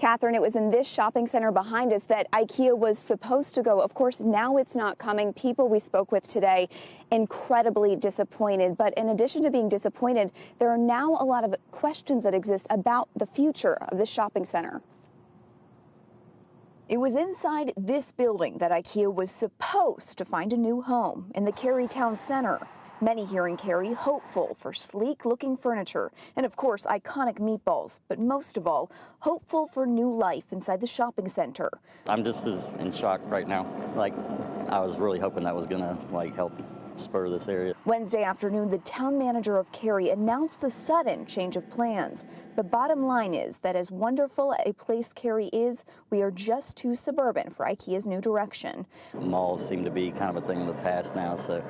Catherine, it was in this shopping center behind us that Ikea was supposed to go. Of course, now it's not coming. People we spoke with today, incredibly disappointed. But in addition to being disappointed, there are now a lot of questions that exist about the future of this shopping center. It was inside this building that Ikea was supposed to find a new home in the Cary town center. Many here in Cary hopeful for sleek-looking furniture and, of course, iconic meatballs, but most of all, hopeful for new life inside the shopping center. I'm just as in shock right now. I was really hoping that was gonna help spur this area. Wednesday afternoon, the town manager of Cary announced the sudden change of plans. The bottom line is that as wonderful a place Cary is, we are just too suburban for Ikea's new direction. Malls seem to be kind of a thing of the past now, so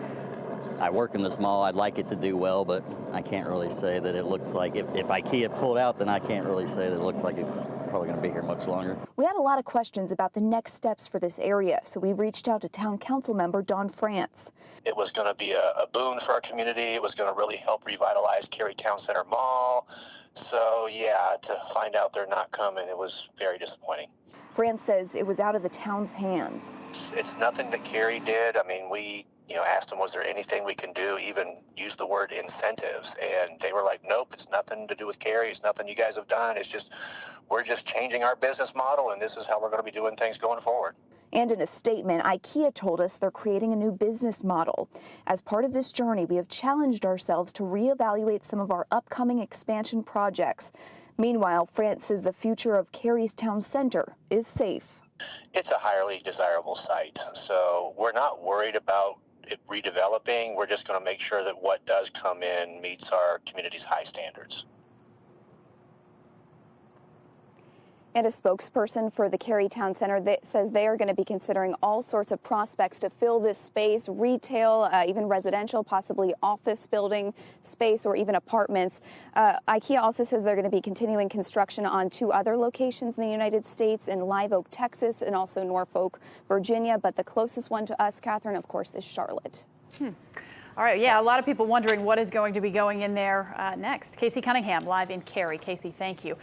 I work in this mall. I'd like it to do well, but I can't really say that it looks like, if Ikea pulled out, then I can't really say that it looks like it's probably going to be here much longer. We had a lot of questions about the next steps for this area, so we reached out to town council member Don France. It was going to be a boon for our community. It was going to really help revitalize Cary Town Center Mall. So yeah, to find out they're not coming, it was very disappointing. France says it was out of the town's hands. It's nothing that Cary did. I mean, we asked them, was there anything we can do, even use the word incentives, and they were like, nope, it's nothing to do with Cary, it's nothing you guys have done, it's just, we're just changing our business model, and this is how we're going to be doing things going forward. And in a statement, Ikea told us they're creating a new business model. As part of this journey, we have challenged ourselves to reevaluate some of our upcoming expansion projects. Meanwhile, France says the future of Cary's town center is safe. It's a highly desirable site, so we're not worried about it redeveloping. We're just going to make sure that what does come in meets our community's high standards. And a spokesperson for the Cary Town Center that says they are going to be considering all sorts of prospects to fill this space, retail, even residential, possibly office building space, or even apartments. Ikea also says they're going to be continuing construction on 2 other locations in the United States, in Live Oak, Texas, and also Norfolk, Virginia. But the closest one to us, Catherine, of course, is Charlotte. All right, yeah, a lot of people wondering what is going to be going in there next. Casey Cunningham live in Cary. Casey, thank you.